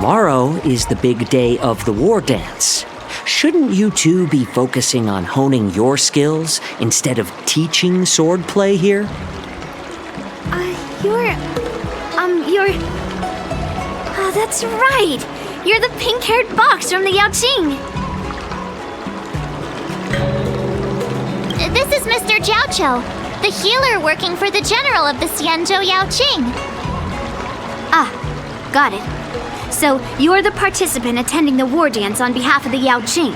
tomorrow is the big day of the Wardance. Shouldn't you two be focusing on honing your skills instead of teaching swordplay here? Oh, that's right! You're the pink-haired box from the Yaoqing! This is Mr. Jiaoqiu, the healer working for the general of the Xianzhou Yaoqing. Ah, got it. So, you're the participant attending the war dance on behalf of the Yaoqing.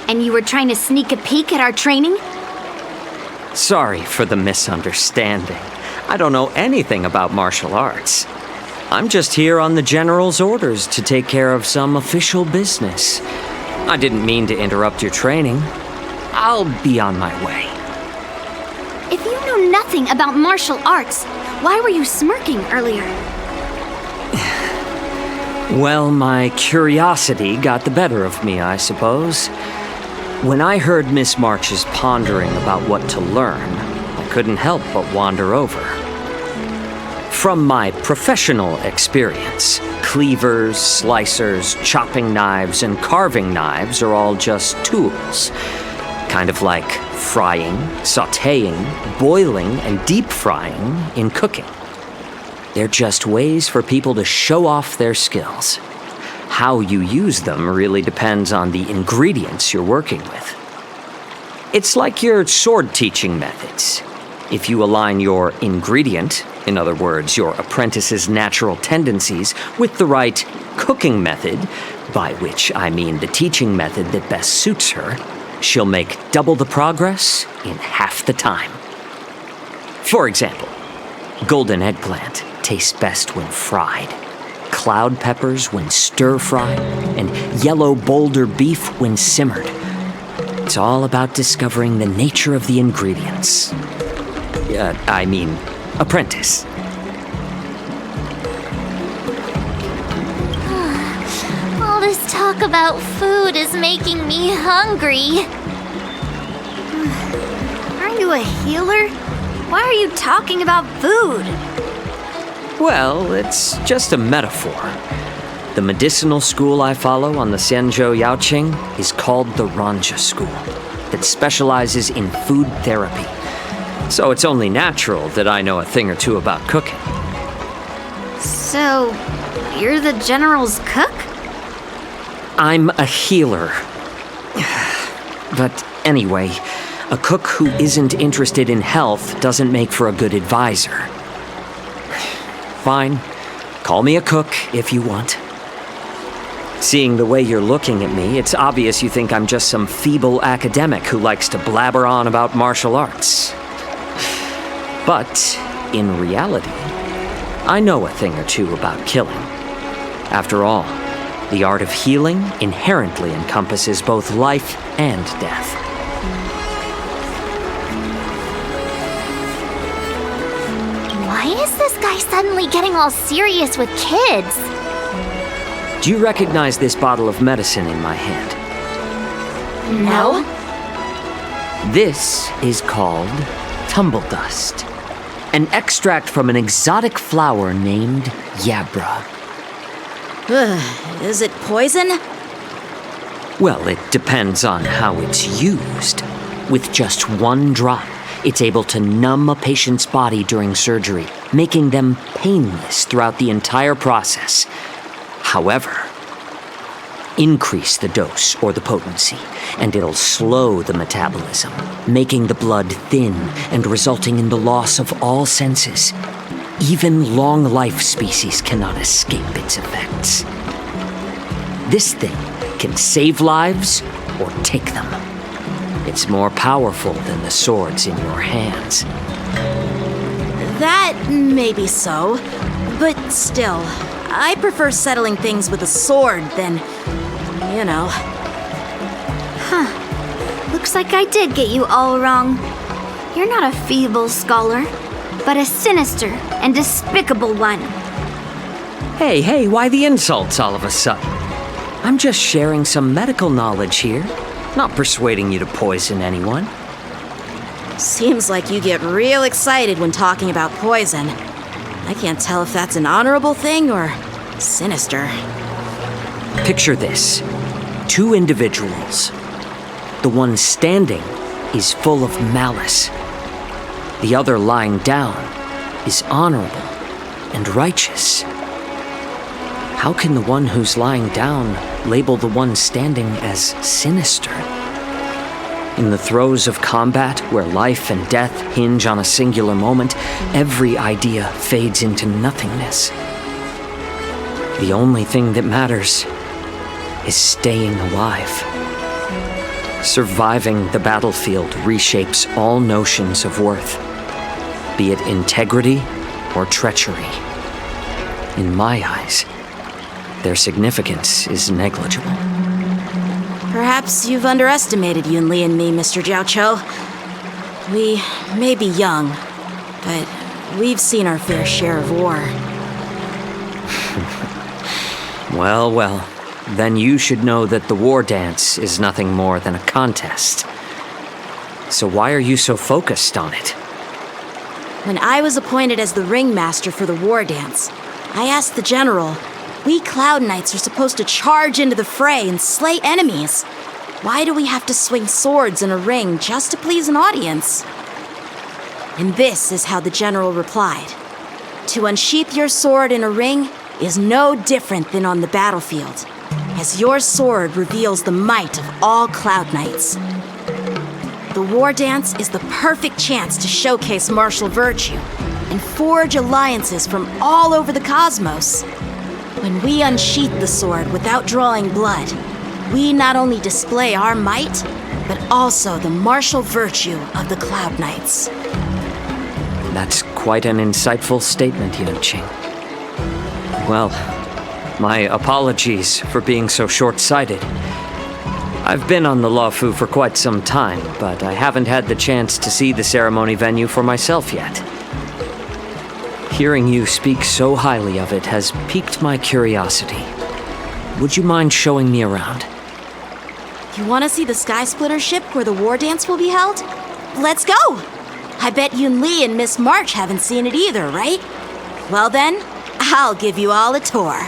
And you were trying to sneak a peek at our training? Sorry for the misunderstanding. I don't know anything about martial arts. I'm just here on the general's orders to take care of some official business. I didn't mean to interrupt your training. I'll be on my way. If you know nothing about martial arts, why were you smirking earlier? Well, my curiosity got the better of me, I suppose. When I heard Miss March's pondering about what to learn, I couldn't help but wander over. From my professional experience, cleavers, slicers, chopping knives, and carving knives are all just tools. Kind of like frying, sautéing, boiling, and deep frying in cooking. They're just ways for people to show off their skills. How you use them really depends on the ingredients you're working with. It's like your sword teaching methods. If you align your ingredient, in other words, your apprentice's natural tendencies, with the right cooking method, by which I mean the teaching method that best suits her, she'll make double the progress in half the time. For example, golden eggplant tastes best when fried, cloud peppers when stir-fried, and yellow boulder beef when simmered. It's all about discovering the nature of the ingredients. Apprentice. All this talk about food is making me hungry. Aren't you a healer? Why are you talking about food? Well, it's just a metaphor. The medicinal school I follow on the Xianzhou Yaoqing is called the Ranja School, that specializes in food therapy. So it's only natural that I know a thing or two about cooking. So, you're the general's cook? I'm a healer. But anyway, a cook who isn't interested in health doesn't make for a good advisor. Fine, call me a cook if you want. Seeing the way you're looking at me, it's obvious you think I'm just some feeble academic who likes to blabber on about martial arts. But, in reality, I know a thing or two about killing. After all, the art of healing inherently encompasses both life and death. Why is this guy suddenly getting all serious with kids? Do you recognize this bottle of medicine in my hand? No. This is called tumble dust, an extract from an exotic flower named Yabra. Is it poison? Well, it depends on how it's used. With just one drop, it's able to numb a patient's body during surgery, making them painless throughout the entire process. However, increase the dose or the potency, and it'll slow the metabolism, making the blood thin and resulting in the loss of all senses. Even long-life species cannot escape its effects. This thing can save lives or take them. It's more powerful than the swords in your hands. That may be so, but still, I prefer settling things with a sword than, you know. Looks like I did get you all wrong. You're not a feeble scholar, but a sinister and despicable one. Hey, why the insults all of a sudden? I'm just sharing some medical knowledge here, not persuading you to poison anyone. Seems like you get real excited when talking about poison. I can't tell if that's an honorable thing or sinister. Picture this. Two individuals. The one standing is full of malice. The other lying down is honorable and righteous. How can the one who's lying down label the one standing as sinister? In the throes of combat, where life and death hinge on a singular moment, every idea fades into nothingness. The only thing that matters is staying alive. Surviving the battlefield reshapes all notions of worth, be it integrity or treachery. In my eyes, their significance is negligible. Perhaps you've underestimated Yunli and me, Mr. Jiaoqiu. We may be young, but we've seen our fair share of war. Well, then you should know that the war dance is nothing more than a contest. So why are you so focused on it? When I was appointed as the ringmaster for the war dance, I asked the general, we Cloud Knights are supposed to charge into the fray and slay enemies. Why do we have to swing swords in a ring just to please an audience? And this is how the general replied. To unsheath your sword in a ring is no different than on the battlefield, as your sword reveals the might of all Cloud Knights. The war dance is the perfect chance to showcase martial virtue and forge alliances from all over the cosmos. When we unsheath the sword without drawing blood, we not only display our might, but also the martial virtue of the Cloud Knights. That's quite an insightful statement, Yunqing. Well, my apologies for being so short-sighted. I've been on the Luofu for quite some time, but I haven't had the chance to see the ceremony venue for myself yet. Hearing you speak so highly of it has piqued my curiosity. Would you mind showing me around? You want to see the Sky Splitter ship where the war dance will be held? Let's go! I bet Yunli and Miss March haven't seen it either, right? Well then, I'll give you all a tour.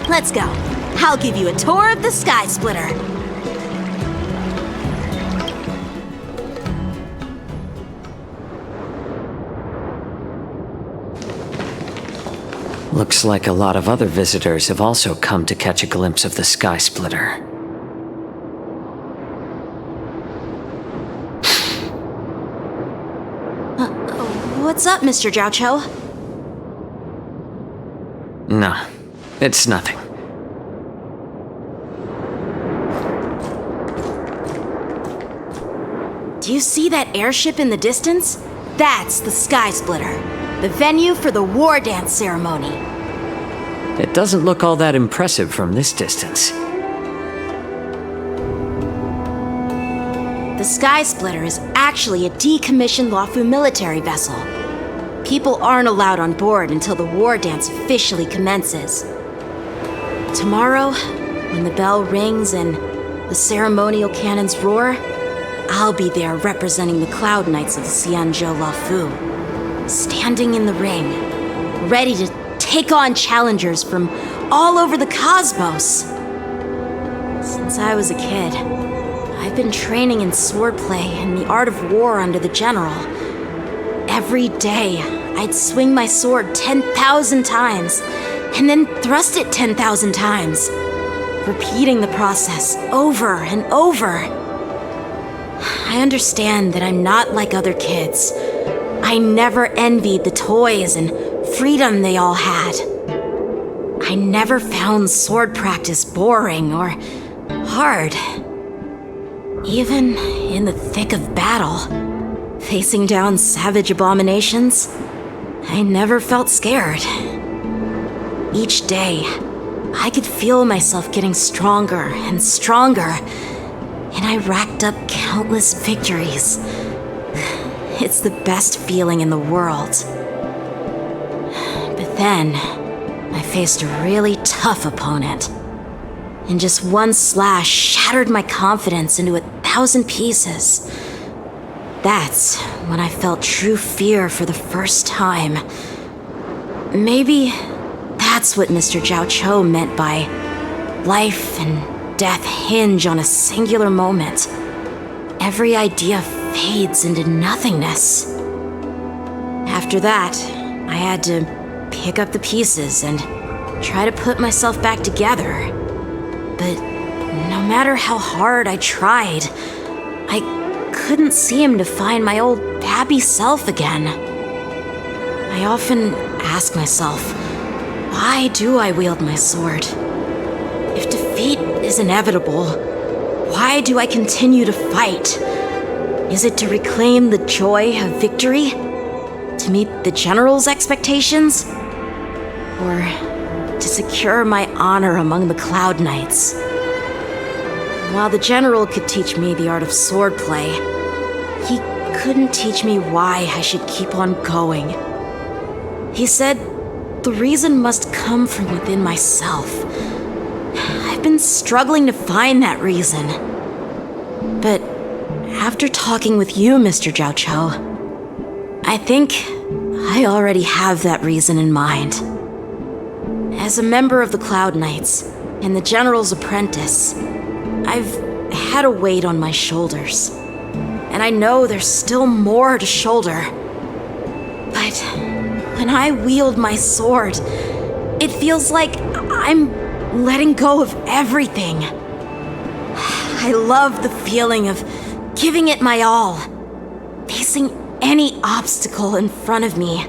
Let's go. I'll give you a tour of the Sky Splitter. Looks like a lot of other visitors have also come to catch a glimpse of the Sky Splitter. What's up, Mr. Jiaoqiu? No, it's nothing. Do you see that airship in the distance? That's the Sky Splitter, the venue for the war dance ceremony. It doesn't look all that impressive from this distance. The Sky Splitter is actually a decommissioned Luofu military vessel. People aren't allowed on board until the war dance officially commences. Tomorrow, when the bell rings and the ceremonial cannons roar, I'll be there representing the Cloud Knights of the Xianzhou Luofu, standing in the ring, ready to take on challengers from all over the cosmos. Since I was a kid, I've been training in swordplay and the art of war under the general. Every day, I'd swing my sword 10,000 times, and then thrust it 10,000 times, repeating the process over and over. I understand that I'm not like other kids. I never envied the toys and freedom they all had. I never found sword practice boring or hard. Even in the thick of battle, facing down savage abominations, I never felt scared. Each day, I could feel myself getting stronger and stronger, and I racked up countless victories. It's the best feeling in the world. But then, I faced a really tough opponent, and just one slash shattered my confidence into 1,000 pieces. That's when I felt true fear for the first time. Maybe that's what Mr. Zhao Cho meant by life and death hinge on a singular moment. Every idea fades into nothingness. After that, I had to pick up the pieces and try to put myself back together. But no matter how hard I tried, I couldn't seem to find my old happy self again. I often ask myself, why do I wield my sword? If defeat is inevitable, why do I continue to fight? Is it to reclaim the joy of victory? To meet the general's expectations? Or to secure my honor among the Cloud Knights? While the general could teach me the art of swordplay, he couldn't teach me why I should keep on going. He said the reason must come from within myself. I've been struggling to find that reason. But after talking with you, Mr. Zhao Cho, I think I already have that reason in mind. As a member of the Cloud Knights and the General's apprentice, I've had a weight on my shoulders. And I know there's still more to shoulder. But when I wield my sword, it feels like I'm letting go of everything. I love the feeling of giving it my all, facing any obstacle in front of me,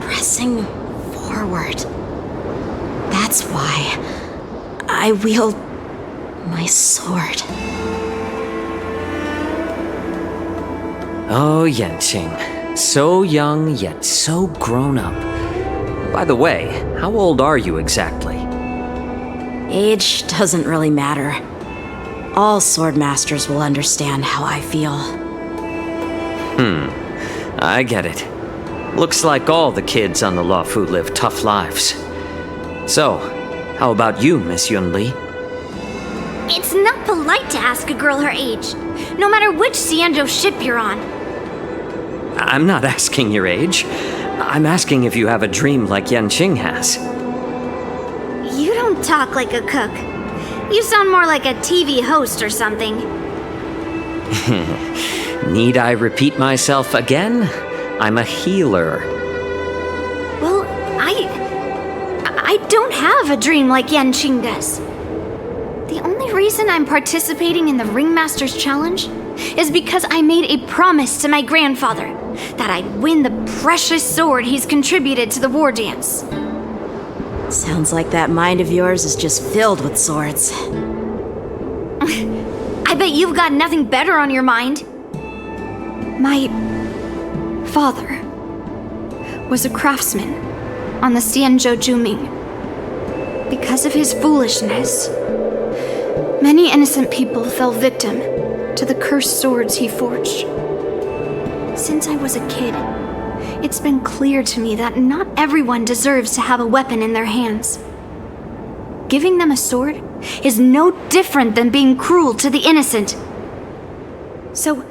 pressing forward. That's why I wield my sword. Oh, Yanqing. So young, yet so grown up. By the way, how old are you exactly? Age doesn't really matter. All sword masters will understand how I feel. I get it. Looks like all the kids on the Luofu live tough lives. So, how about you, Miss Yunli? It's not polite to ask a girl her age, no matter which Xianzhou ship you're on. I'm not asking your age. I'm asking if you have a dream like Yanqing has. You don't talk like a cook. You sound more like a TV host or something. Need I repeat myself again? I'm a healer. Well, I don't have a dream like Yanqing does. The only reason I'm participating in the Ringmaster's Challenge is because I made a promise to my grandfather that I'd win the precious sword he's contributed to the Wardance. Sounds like that mind of yours is just filled with swords. I bet you've got nothing better on your mind. My father was a craftsman on the Xianzhou Zhuming. Because of his foolishness, many innocent people fell victim to the cursed swords he forged. Since I was a kid, it's been clear to me that not everyone deserves to have a weapon in their hands. Giving them a sword is no different than being cruel to the innocent. So,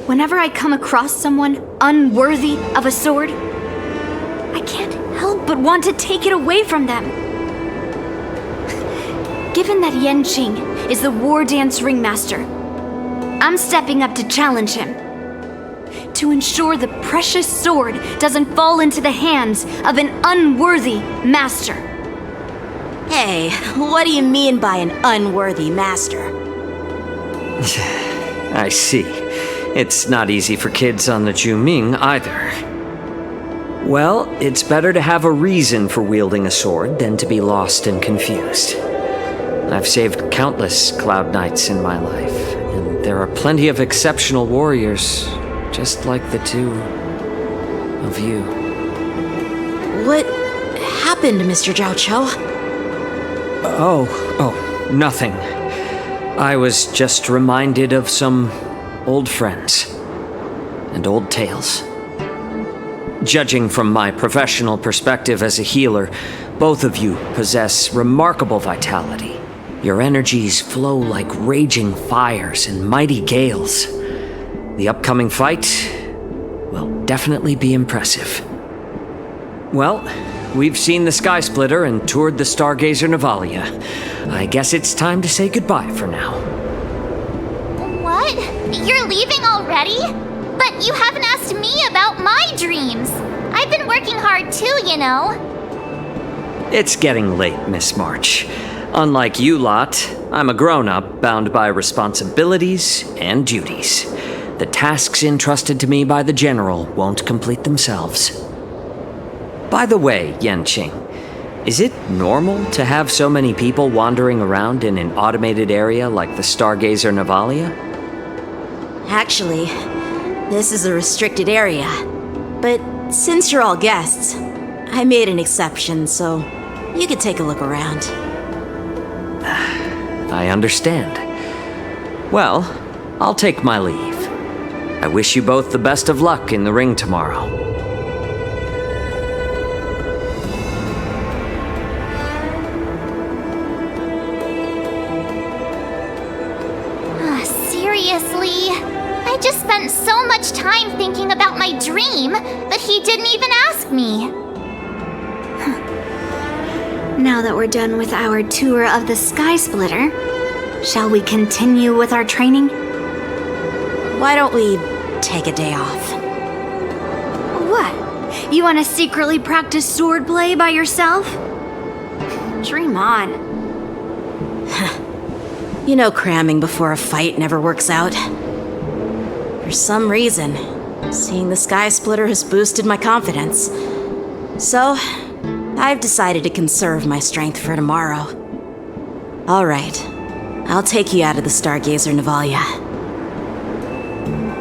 whenever I come across someone unworthy of a sword, I can't help but want to take it away from them. Given that Yanqing is the Wardance Ringmaster, I'm stepping up to challenge him. To ensure the precious sword doesn't fall into the hands of an unworthy master. Hey, what do you mean by an unworthy master? I see. It's not easy for kids on the Zhuming either. Well, it's better to have a reason for wielding a sword than to be lost and confused. I've saved countless Cloud Knights in my life, and there are plenty of exceptional warriors, just like the two of you. What happened, Mr. Zhao Cho? Oh, nothing. I was just reminded of some old friends and old tales. Judging from my professional perspective as a healer, both of you possess remarkable vitality. Your energies flow like raging fires and mighty gales. The upcoming fight will definitely be impressive. Well, we've seen the Sky Splitter and toured the Stargazer Navalia. I guess it's time to say goodbye for now. What? You're leaving already? But you haven't asked me about my dreams. I've been working hard too, you know. It's getting late, Miss March. Unlike you lot, I'm a grown-up bound by responsibilities and duties. The tasks entrusted to me by the General won't complete themselves. By the way, Yanqing, is it normal to have so many people wandering around in an automated area like the Stargazer Navalia? Actually, this is a restricted area. But since you're all guests, I made an exception, so you could take a look around. I understand. Well, I'll take my leave. I wish you both the best of luck in the ring tomorrow. Seriously? I just spent so much time thinking about my dream, but he didn't even ask me. Now that we're done with our tour of the Sky Splitter, shall we continue with our training? Why don't we take a day off? What? You want to secretly practice swordplay by yourself? Dream on. You know cramming before a fight never works out. For some reason, seeing the Sky Splitter has boosted my confidence. So, I've decided to conserve my strength for tomorrow. All right, I'll take you out of the Stargazer Navalia.